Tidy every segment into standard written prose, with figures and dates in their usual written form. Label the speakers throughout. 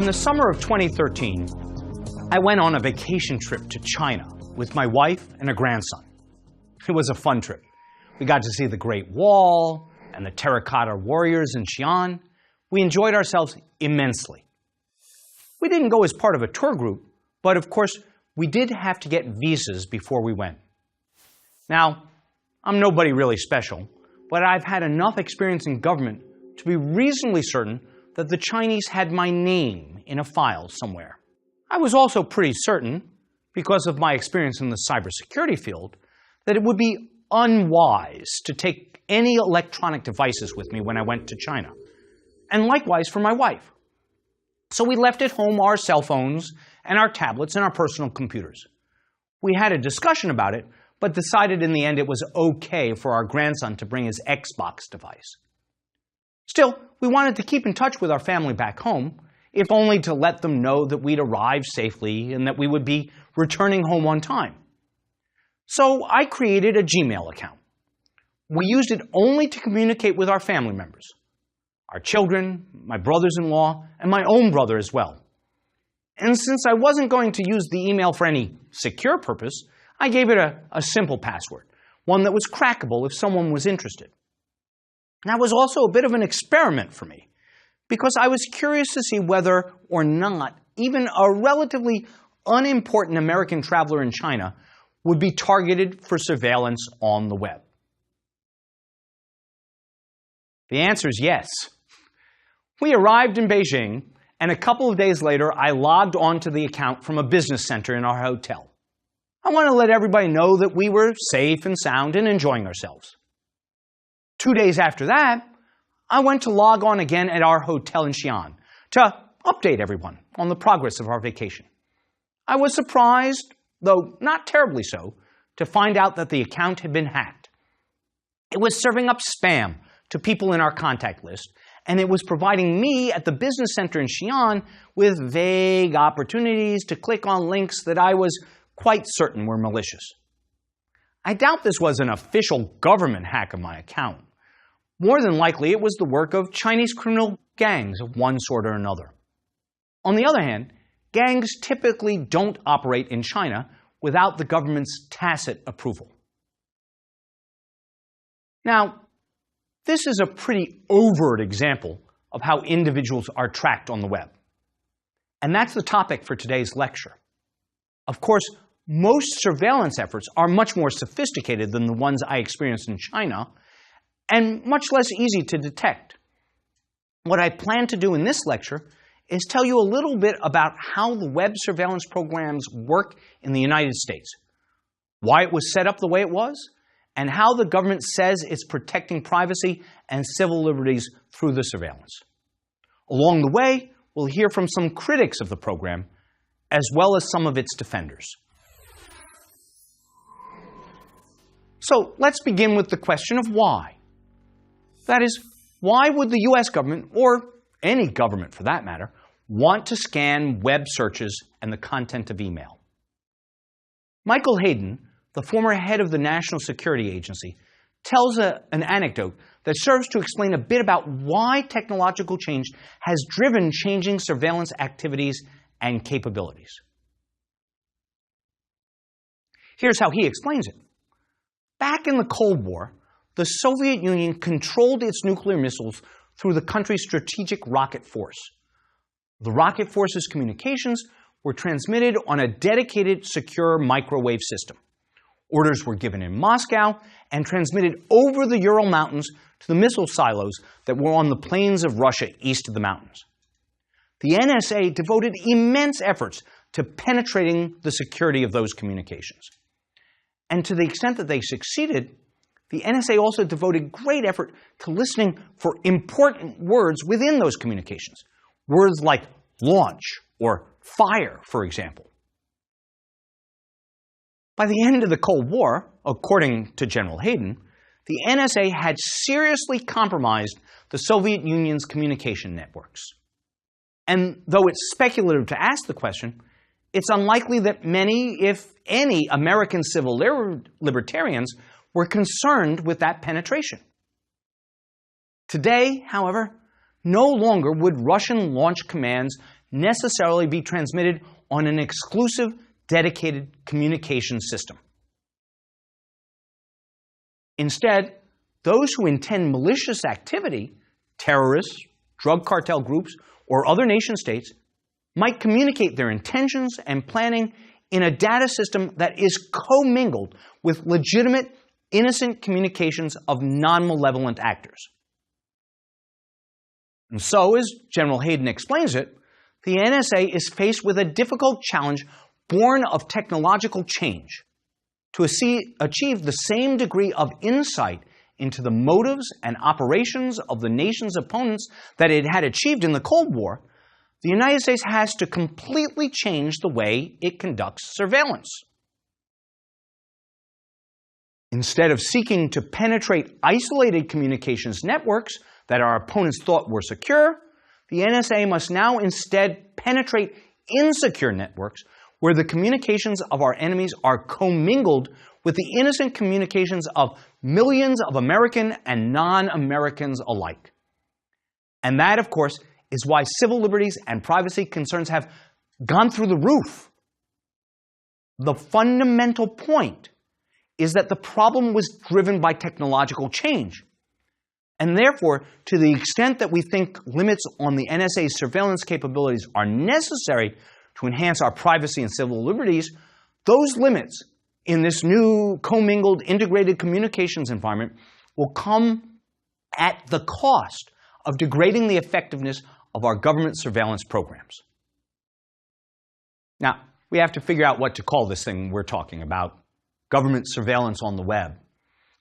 Speaker 1: In the summer of 2013, I went on a vacation trip to China with my wife and a grandson. It was a fun trip. We got to see the Great Wall and the terracotta warriors in Xi'an. We enjoyed ourselves immensely. We didn't go as part of a tour group, but of course, we did have to get visas before we went. Now, I'm nobody really special, but I've had enough experience in government to be reasonably certain that the Chinese had my name in a file somewhere. I was also pretty certain, because of my experience in the cybersecurity field, that it would be unwise to take any electronic devices with me when I went to China, and likewise for my wife. So we left at home our cell phones and our tablets and our personal computers. We had a discussion about it, but decided in the end it was okay for our grandson to bring his Xbox device. Still, we wanted to keep in touch with our family back home, if only to let them know that we'd arrived safely and that we would be returning home on time. So I created a Gmail account. We used it only to communicate with our family members, our children, my brothers-in-law, and my own brother as well. And since I wasn't going to use the email for any secure purpose, I gave it a simple password, one that was crackable if someone was interested. That was also a bit of an experiment for me, because I was curious to see whether or not even a relatively unimportant American traveler in China would be targeted for surveillance on the web. The answer is yes. We arrived in Beijing, and a couple of days later, I logged onto the account from a business center in our hotel. I want to let everybody know that we were safe and sound and enjoying ourselves. 2 days after that, I went to log on again at our hotel in Xi'an to update everyone on the progress of our vacation. I was surprised, though not terribly so, to find out that the account had been hacked. It was serving up spam to people in our contact list, and it was providing me at the business center in Xi'an with vague opportunities to click on links that I was quite certain were malicious. I doubt this was an official government hack of my account. More than likely, it was the work of Chinese criminal gangs of one sort or another. On the other hand, gangs typically don't operate in China without the government's tacit approval. Now, this is a pretty overt example of how individuals are tracked on the web. And that's the topic for today's lecture. Of course, most surveillance efforts are much more sophisticated than the ones I experienced in China, and much less easy to detect. What I plan to do in this lecture is tell you a little bit about how the web surveillance programs work in the United States, why it was set up the way it was, and how the government says it's protecting privacy and civil liberties through the surveillance. Along the way, we'll hear from some critics of the program, as well as some of its defenders. So let's begin with the question of why. That is, why would the US government, or any government for that matter, want to scan web searches and the content of email? Michael Hayden, the former head of the National Security Agency, tells an anecdote that serves to explain a bit about why technological change has driven changing surveillance activities and capabilities. Here's how he explains it. Back in the Cold War, the Soviet Union controlled its nuclear missiles through the country's strategic rocket force. The rocket force's communications were transmitted on a dedicated, secure microwave system. Orders were given in Moscow and transmitted over the Ural Mountains to the missile silos that were on the plains of Russia east of the mountains. The NSA devoted immense efforts to penetrating the security of those communications. And to the extent that they succeeded, the NSA also devoted great effort to listening for important words within those communications. Words like launch or fire, for example. By the end of the Cold War, according to General Hayden, the NSA had seriously compromised the Soviet Union's communication networks. And though it's speculative to ask the question, it's unlikely that many, if any, American civil libertarians were concerned with that penetration. Today, however, no longer would Russian launch commands necessarily be transmitted on an exclusive, dedicated communication system. Instead, those who intend malicious activity, terrorists, drug cartel groups, or other nation states, might communicate their intentions and planning in a data system that is commingled with legitimate, innocent communications of non-malevolent actors. And so, as General Hayden explains it, the NSA is faced with a difficult challenge born of technological change to achieve the same degree of insight into the motives and operations of the nation's opponents that it had achieved in the Cold War. The United States has to completely change the way it conducts surveillance. Instead of seeking to penetrate isolated communications networks that our opponents thought were secure, the NSA must now instead penetrate insecure networks where the communications of our enemies are commingled with the innocent communications of millions of American and non-Americans alike. And that, of course, is why civil liberties and privacy concerns have gone through the roof. The fundamental point is that the problem was driven by technological change. And therefore, to the extent that we think limits on the NSA's surveillance capabilities are necessary to enhance our privacy and civil liberties, those limits in this new commingled integrated communications environment will come at the cost of degrading the effectiveness of our government surveillance programs. Now, we have to figure out what to call this thing we're talking about, government surveillance on the web.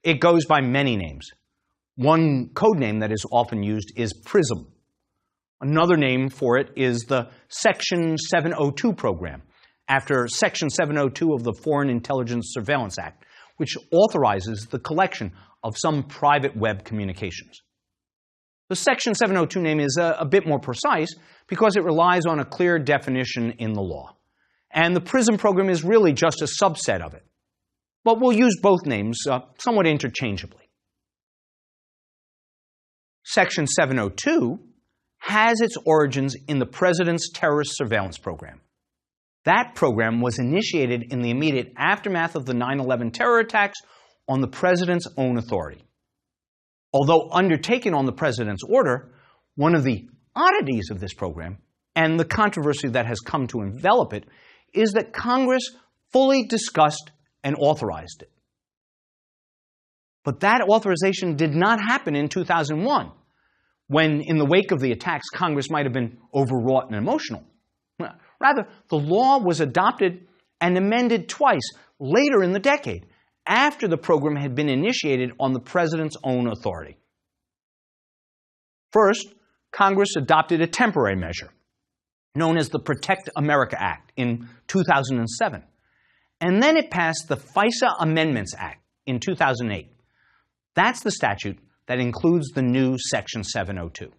Speaker 1: It goes by many names. One code name that is often used is PRISM. Another name for it is the Section 702 program, after Section 702 of the Foreign Intelligence Surveillance Act, which authorizes the collection of some private web communications. The Section 702 name is a bit more precise because it relies on a clear definition in the law. And the PRISM program is really just a subset of it. But we'll use both names somewhat interchangeably. Section 702 has its origins in the President's Terrorist Surveillance Program. That program was initiated in the immediate aftermath of the 9/11 terror attacks on the President's own authority. Although undertaken on the President's order, one of the oddities of this program, and the controversy that has come to envelop it, is that Congress fully discussed and authorized it. But that authorization did not happen in 2001, when, in the wake of the attacks, Congress might have been overwrought and emotional. Rather, the law was adopted and amended twice later in the decade, after the program had been initiated on the President's own authority. First, Congress adopted a temporary measure, known as the Protect America Act, in 2007. And then it passed the FISA Amendments Act in 2008. That's the statute that includes the new Section 702.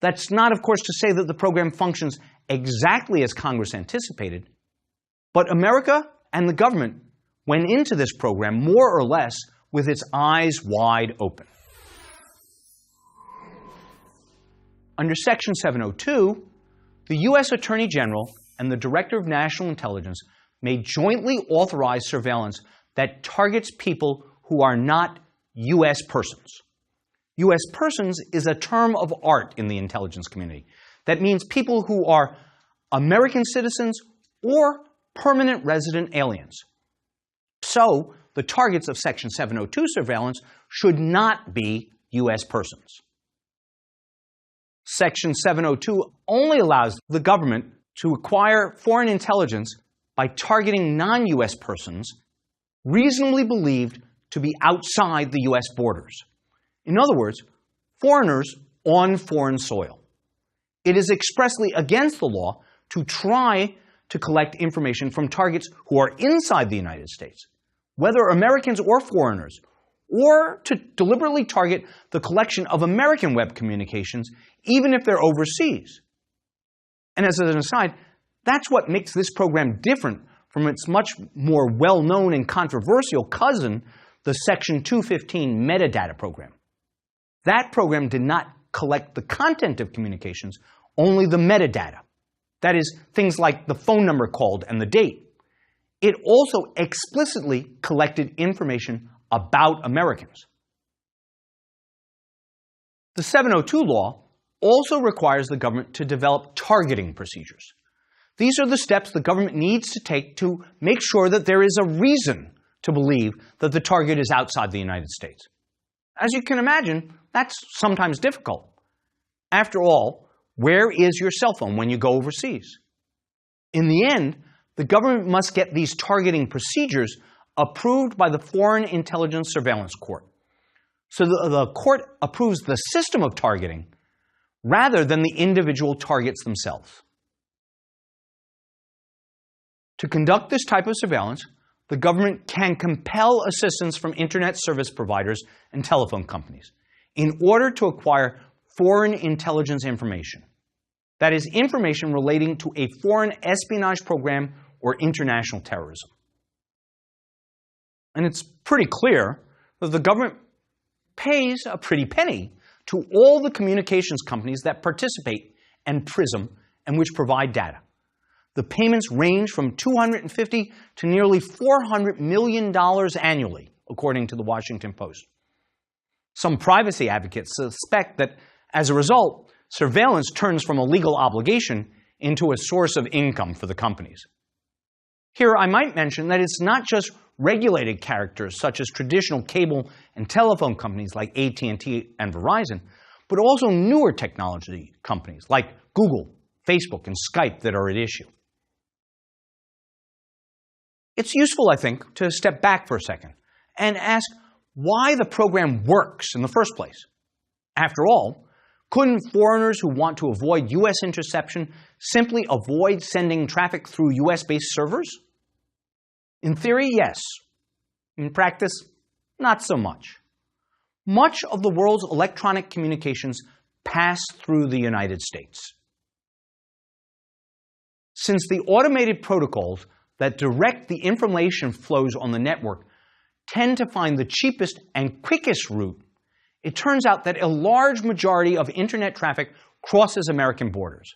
Speaker 1: That's not, of course, to say that the program functions exactly as Congress anticipated, but America and the government went into this program more or less with its eyes wide open. Under Section 702, the U.S. Attorney General and the Director of National Intelligence may jointly authorize surveillance that targets people who are not U.S. persons. U.S. persons is a term of art in the intelligence community. That means people who are American citizens or permanent resident aliens. So, the targets of Section 702 surveillance should not be U.S. persons. Section 702 only allows the government to acquire foreign intelligence by targeting non-U.S. persons reasonably believed to be outside the U.S. borders. In other words, foreigners on foreign soil. It is expressly against the law to try to collect information from targets who are inside the United States, whether Americans or foreigners, or to deliberately target the collection of American web communications, even if they're overseas. And as an aside, that's what makes this program different from its much more well-known and controversial cousin, the Section 215 metadata program. That program did not collect the content of communications, only the metadata. That is, things like the phone number called and the date. It also explicitly collected information about Americans. The 702 law also requires the government to develop targeting procedures. These are the steps the government needs to take to make sure that there is a reason to believe that the target is outside the United States. As you can imagine, that's sometimes difficult. After all, where is your cell phone when you go overseas? In the end, the government must get these targeting procedures approved by the Foreign Intelligence Surveillance Court. So the court approves the system of targeting rather than the individual targets themselves. To conduct this type of surveillance, the government can compel assistance from internet service providers and telephone companies in order to acquire foreign intelligence information. That is, information relating to a foreign espionage program or international terrorism. And it's pretty clear that the government pays a pretty penny to all the communications companies that participate in PRISM and which provide data. The payments range from $250 to nearly $400 million annually, according to the Washington Post. Some privacy advocates suspect that, as a result, surveillance turns from a legal obligation into a source of income for the companies. Here, I might mention that it's not just regulated characters such as traditional cable and telephone companies like AT&T and Verizon, but also newer technology companies like Google, Facebook, and Skype that are at issue. It's useful, I think, to step back for a second and ask why the program works in the first place. After all, couldn't foreigners who want to avoid U.S. interception simply avoid sending traffic through U.S.-based servers? In theory, yes. In practice, not so much. Much of the world's electronic communications pass through the United States. Since the automated protocols that direct the information flows on the network tend to find the cheapest and quickest route, it turns out that a large majority of internet traffic crosses American borders.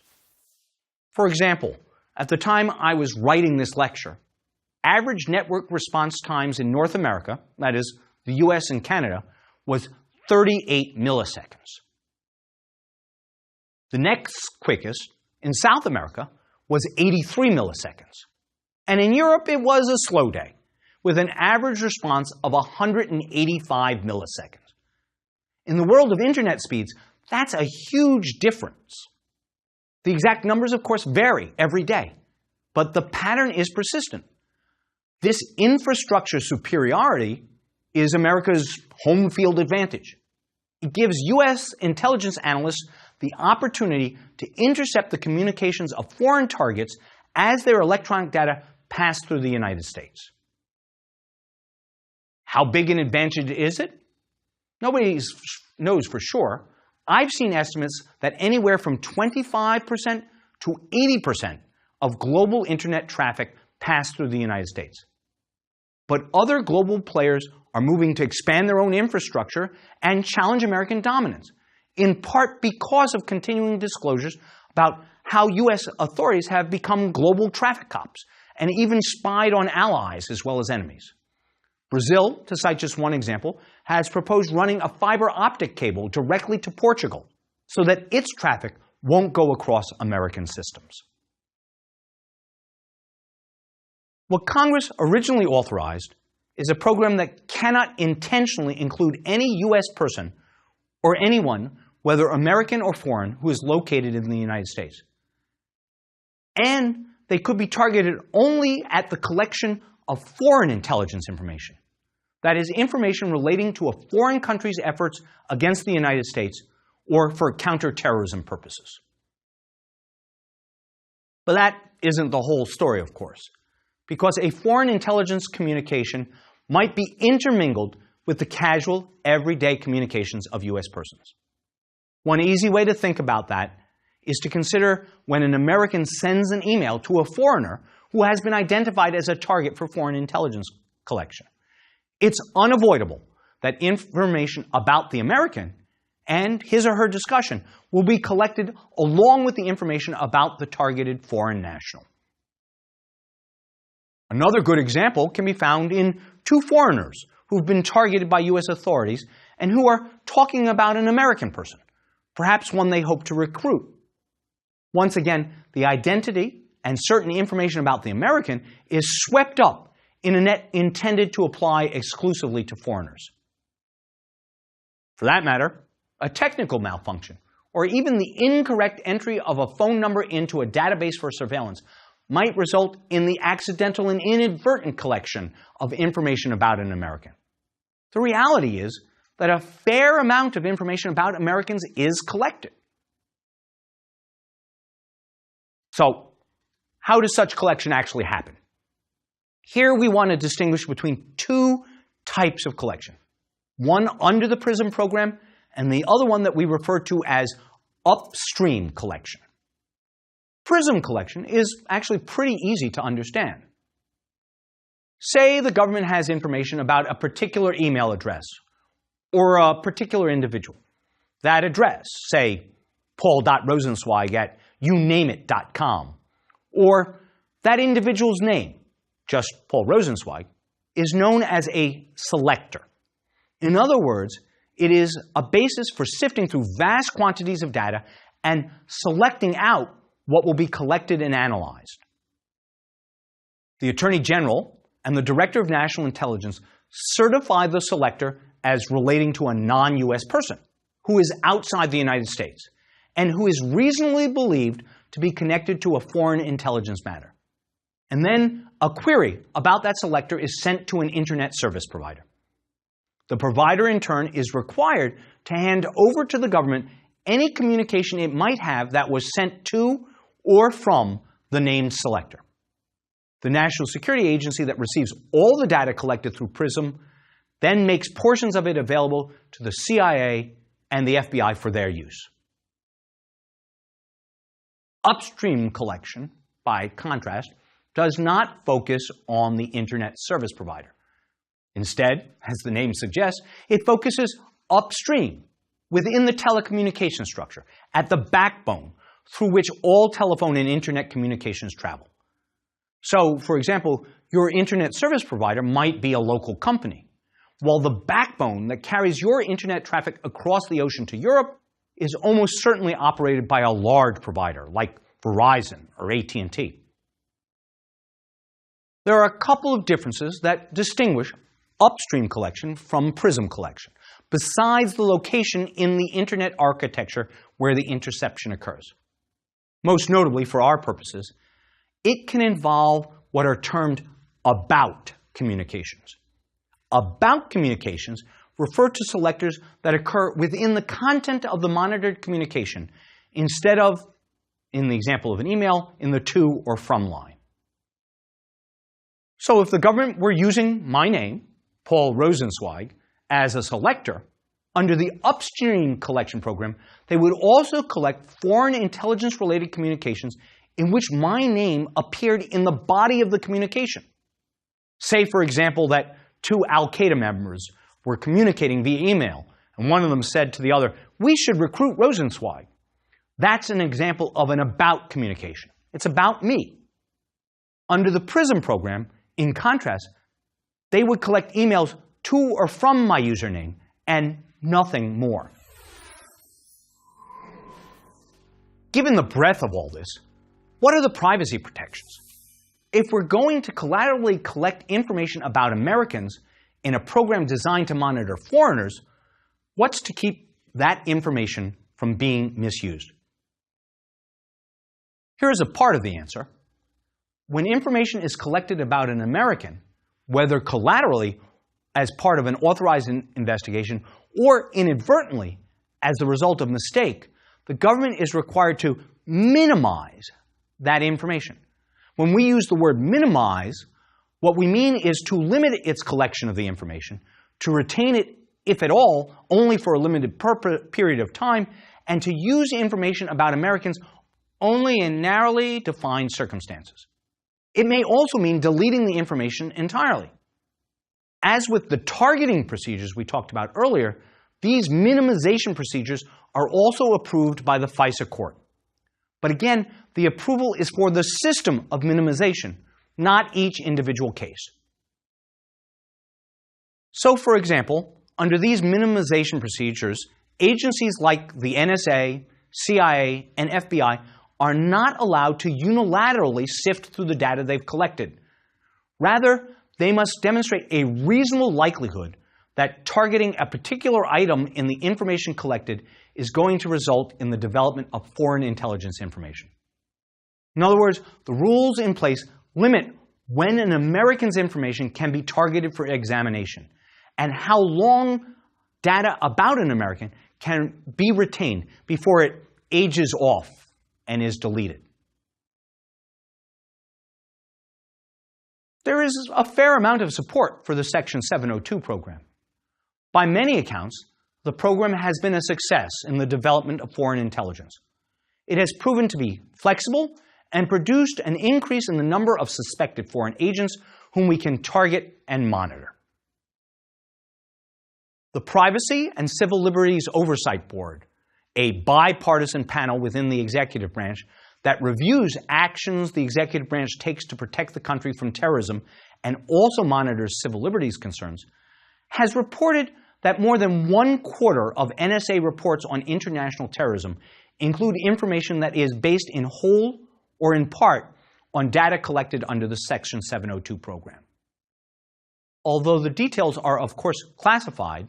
Speaker 1: For example, at the time I was writing this lecture, average network response times in North America, that is, the US and Canada, was 38 milliseconds. The next quickest, in South America, was 83 milliseconds. And in Europe, it was a slow day, with an average response of 185 milliseconds. In the world of internet speeds, that's a huge difference. The exact numbers, of course, vary every day, but the pattern is persistent. This infrastructure superiority is America's home field advantage. It gives U.S. intelligence analysts the opportunity to intercept the communications of foreign targets as their electronic data pass through the United States. How big an advantage is it? Nobody knows for sure. I've seen estimates that anywhere from 25% to 80% of global internet traffic pass through the United States. But other global players are moving to expand their own infrastructure and challenge American dominance, in part because of continuing disclosures about how U.S. authorities have become global traffic cops and even spied on allies as well as enemies. Brazil, to cite just one example, has proposed running a fiber optic cable directly to Portugal so that its traffic won't go across American systems. What Congress originally authorized is a program that cannot intentionally include any U.S. person or anyone, whether American or foreign, who is located in the United States. And they could be targeted only at the collection of foreign intelligence information. That is, information relating to a foreign country's efforts against the United States or for counterterrorism purposes. But that isn't the whole story, of course, because a foreign intelligence communication might be intermingled with the casual, everyday communications of U.S. persons. One easy way to think about that is to consider when an American sends an email to a foreigner who has been identified as a target for foreign intelligence collection. It's unavoidable that information about the American and his or her discussion will be collected along with the information about the targeted foreign national. Another good example can be found in two foreigners who've been targeted by U.S. authorities and who are talking about an American person, perhaps one they hope to recruit. Once again, the identity and certain information about the American is swept up in a net intended to apply exclusively to foreigners. For that matter, a technical malfunction, or even the incorrect entry of a phone number into a database for surveillance, might result in the accidental and inadvertent collection of information about an American. The reality is that a fair amount of information about Americans is collected. So, how does such collection actually happen? Here we want to distinguish between two types of collection. One under the PRISM program, and the other one that we refer to as upstream collection. PRISM collection is actually pretty easy to understand. Say the government has information about a particular email address or a particular individual. That address, say paul.rosenzweig@younameit.com, or that individual's name, just Paul Rosenzweig, is known as a selector. In other words, it is a basis for sifting through vast quantities of data and selecting out what will be collected and analyzed. The Attorney General and the Director of National Intelligence certify the selector as relating to a non-U.S. person who is outside the United States and who is reasonably believed to be connected to a foreign intelligence matter. And then a query about that selector is sent to an internet service provider. The provider, in turn, is required to hand over to the government any communication it might have that was sent to or from the named selector. The National Security Agency that receives all the data collected through PRISM then makes portions of it available to the CIA and the FBI for their use. Upstream collection, by contrast, does not focus on the internet service provider. Instead, as the name suggests, it focuses upstream, within the telecommunication structure, at the backbone through which all telephone and internet communications travel. So, for example, your internet service provider might be a local company, while the backbone that carries your internet traffic across the ocean to Europe is almost certainly operated by a large provider like Verizon or AT&T. There are a couple of differences that distinguish upstream collection from PRISM collection, besides the location in the internet architecture where the interception occurs. Most notably, for our purposes, it can involve what are termed about communications. About communications refer to selectors that occur within the content of the monitored communication instead of, in the example of an email, in the to or from line. So if the government were using my name, Paul Rosenzweig, as a selector, under the upstream collection program, they would also collect foreign intelligence-related communications in which my name appeared in the body of the communication. Say, for example, that two Al-Qaeda members were communicating via email, and one of them said to the other, "We should recruit Rosenzweig." That's an example of an about communication. It's about me. Under the PRISM program, in contrast, they would collect emails to or from my username and nothing more. Given the breadth of all this, what are the privacy protections? If we're going to collaterally collect information about Americans in a program designed to monitor foreigners, what's to keep that information from being misused? Here is a part of the answer. When information is collected about an American, whether collaterally as part of an authorized investigation or inadvertently as a result of mistake, the government is required to minimize that information. When we use the word minimize, what we mean is to limit its collection of the information, to retain it, if at all, only for a limited period of time, and to use information about Americans only in narrowly defined circumstances. It may also mean deleting the information entirely. As with the targeting procedures we talked about earlier, These minimization procedures are also approved by the FISA court. But again, the approval is for the system of minimization, not each individual case. So, for example, under these minimization procedures, agencies like the NSA, CIA, and FBI are not allowed to unilaterally sift through the data they've collected. Rather, they must demonstrate a reasonable likelihood that targeting a particular item in the information collected is going to result in the development of foreign intelligence information. In other words, the rules in place limit when an American's information can be targeted for examination and how long data about an American can be retained before it ages off and is deleted. There is a fair amount of support for the Section 702 program. By many accounts, the program has been a success in the development of foreign intelligence. It has proven to be flexible and produced an increase in the number of suspected foreign agents whom we can target and monitor. The Privacy and Civil Liberties Oversight Board, a bipartisan panel within the executive branch that reviews actions the executive branch takes to protect the country from terrorism and also monitors civil liberties concerns, has reported that more than 1/4 of NSA reports on international terrorism include information that is based in whole or in part on data collected under the Section 702 program. Although the details are, of course, classified,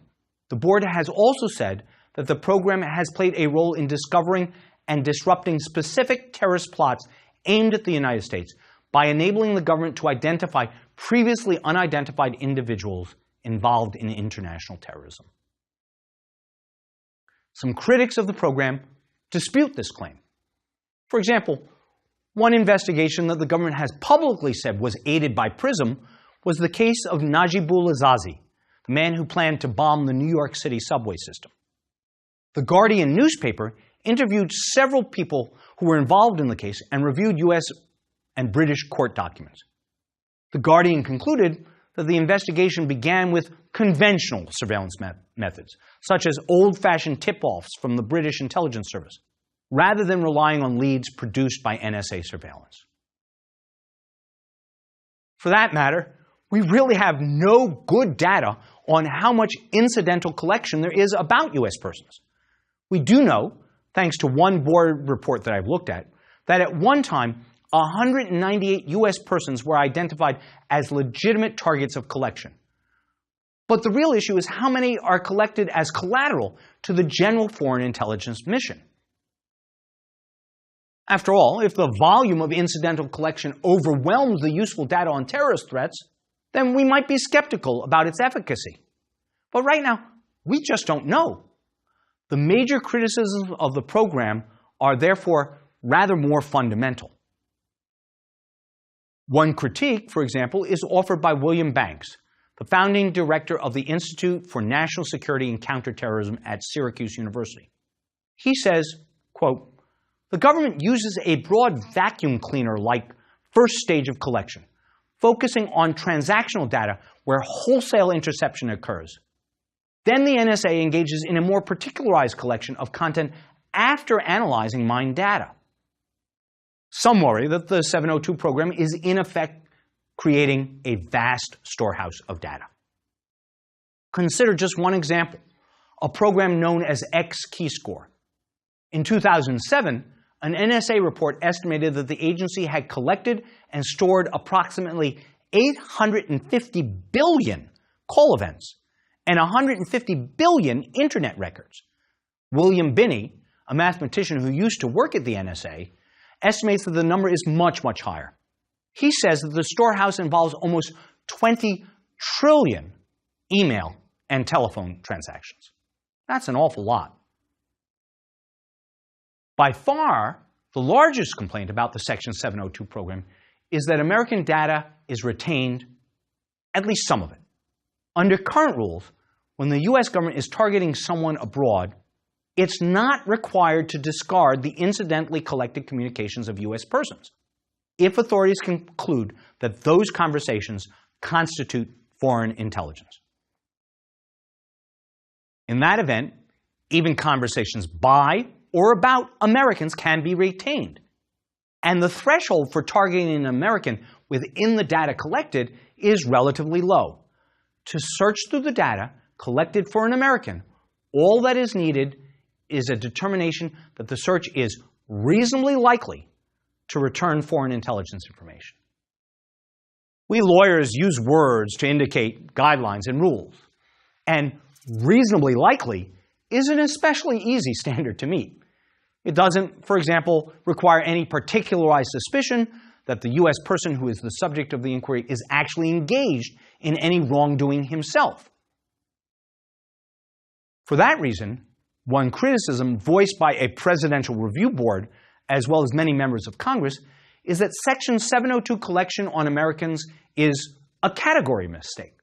Speaker 1: the board has also said that the program has played a role in discovering and disrupting specific terrorist plots aimed at the United States by enabling the government to identify previously unidentified individuals involved in international terrorism. Some critics of the program dispute this claim. For example, one investigation that the government has publicly said was aided by PRISM was the case of Najibullah Azazi, the man who planned to bomb the New York City subway system. The Guardian newspaper interviewed several people who were involved in the case and reviewed U.S. and British court documents. The Guardian concluded that the investigation began with conventional surveillance methods, such as old-fashioned tip-offs from the British intelligence service, rather than relying on leads produced by NSA surveillance. For that matter, we really have no good data on how much incidental collection there is about U.S. persons. We do know, thanks to one board report that I've looked at, that at one time, 198 U.S. persons were identified as legitimate targets of collection. But the real issue is how many are collected as collateral to the general foreign intelligence mission. After all, if the volume of incidental collection overwhelms the useful data on terrorist threats, then we might be skeptical about its efficacy. But right now, we just don't know. The major criticisms of the program are therefore rather more fundamental. One critique, for example, is offered by William Banks, the founding director of the Institute for National Security and Counterterrorism at Syracuse University. He says, quote, "The government uses a broad vacuum cleaner-like first stage of collection, focusing on transactional data where wholesale interception occurs. Then the NSA engages in a more particularized collection of content after analyzing mined data. Some worry that the 702 program is in effect creating a vast storehouse of data. Consider just one example, a program known as X-Keyscore. In 2007, an NSA report estimated that the agency had collected and stored approximately 850 billion call events and 150 billion internet records. William Binney, a mathematician who used to work at the NSA, estimates that the number is much, much higher. He says that the storehouse involves almost 20 trillion email and telephone transactions. That's an awful lot. By far, the largest complaint about the Section 702 program is that American data is retained, at least some of it. Under current rules, when the U.S. government is targeting someone abroad, it's not required to discard the incidentally collected communications of U.S. persons, if authorities conclude that those conversations constitute foreign intelligence. In that event, even conversations by or about Americans can be retained. And the threshold for targeting an American within the data collected is relatively low. To search through the data collected for an American, all that is needed is a determination that the search is reasonably likely to return foreign intelligence information. We lawyers use words to indicate guidelines and rules, and reasonably likely is an especially easy standard to meet. It doesn't, for example, require any particularized suspicion that the U.S. person who is the subject of the inquiry is actually engaged in any wrongdoing himself. For that reason, one criticism voiced by a Presidential Review Board, as well as many members of Congress, is that Section 702 collection on Americans is a category mistake.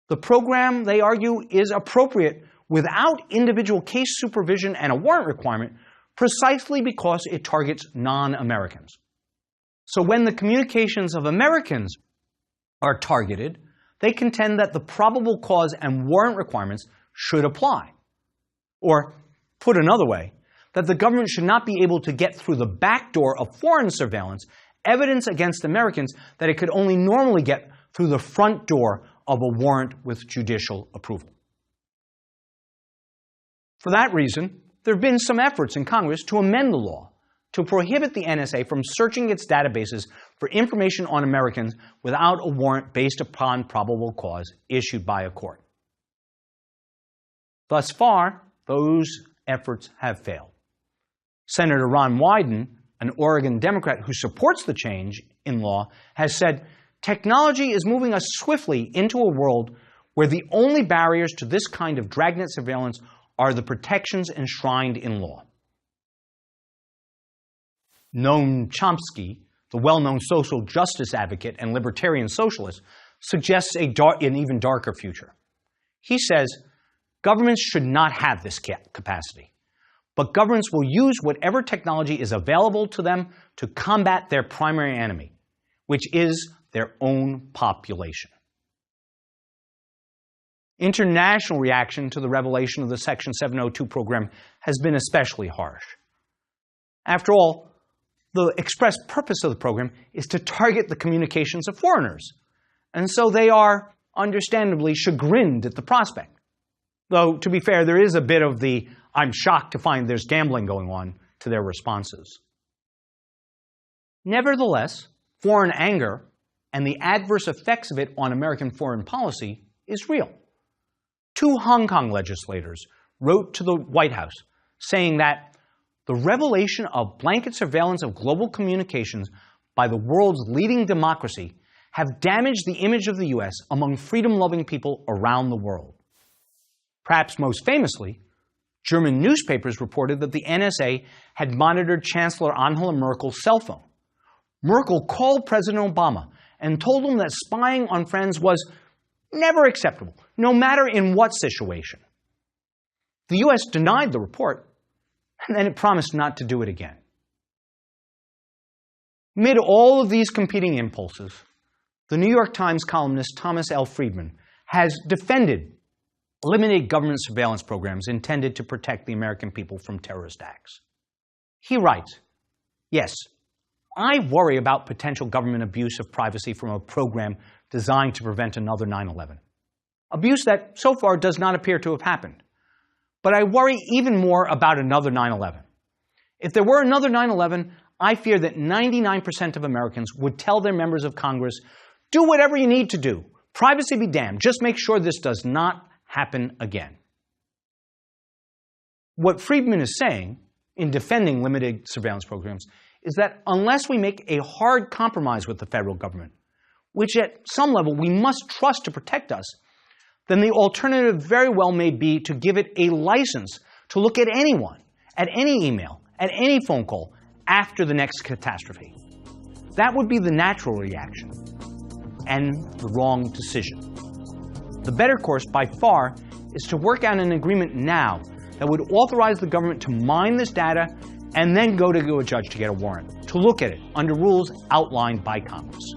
Speaker 1: The program, they argue, is appropriate without individual case supervision and a warrant requirement precisely because it targets non-Americans. So when the communications of Americans are targeted, they contend that the probable cause and warrant requirements should apply. Or, put another way, that the government should not be able to get through the back door of foreign surveillance evidence against Americans that it could only normally get through the front door of a warrant with judicial approval. For that reason, there have been some efforts in Congress to amend the law to prohibit the NSA from searching its databases for information on Americans without a warrant based upon probable cause issued by a court. Thus far, those efforts have failed. Senator Ron Wyden, an Oregon Democrat who supports the change in law, has said, "Technology is moving us swiftly into a world where the only barriers to this kind of dragnet surveillance are the protections enshrined in law." Noam Chomsky, the well-known social justice advocate and libertarian socialist, suggests an even darker future. He says, governments should not have this capacity, but governments will use whatever technology is available to them to combat their primary enemy, which is their own population. International reaction to the revelation of the Section 702 program has been especially harsh. After all, the express purpose of the program is to target the communications of foreigners, and so they are understandably chagrined at the prospect. Though, to be fair, there is a bit of the "I'm shocked to find there's gambling going on" to their responses. Nevertheless, foreign anger and the adverse effects of it on American foreign policy is real. 2 Hong Kong legislators wrote to the White House saying that the revelation of blanket surveillance of global communications by the world's leading democracy have damaged the image of the U.S. among freedom-loving people around the world. Perhaps most famously, German newspapers reported that the NSA had monitored Chancellor Angela Merkel's cell phone. Merkel called President Obama and told him that spying on friends was never acceptable, no matter in what situation. The U.S. denied the report, and then it promised not to do it again. Amid all of these competing impulses, the New York Times columnist Thomas L. Friedman has defended limited government surveillance programs intended to protect the American people from terrorist acts. He writes, "Yes, I worry about potential government abuse of privacy from a program designed to prevent another 9/11. Abuse that so far does not appear to have happened. But I worry even more about another 9/11. If there were another 9/11, I fear that 99% of Americans would tell their members of Congress, 'Do whatever you need to do. Privacy be damned. Just make sure this does not happen again.'" What Friedman is saying in defending limited surveillance programs is that unless we make a hard compromise with the federal government, which at some level we must trust to protect us, then the alternative very well may be to give it a license to look at anyone, at any email, at any phone call after the next catastrophe. That would be the natural reaction and the wrong decision. The better course by far is to work out an agreement now that would authorize the government to mine this data and then go to a judge to get a warrant, to look at it under rules outlined by Congress.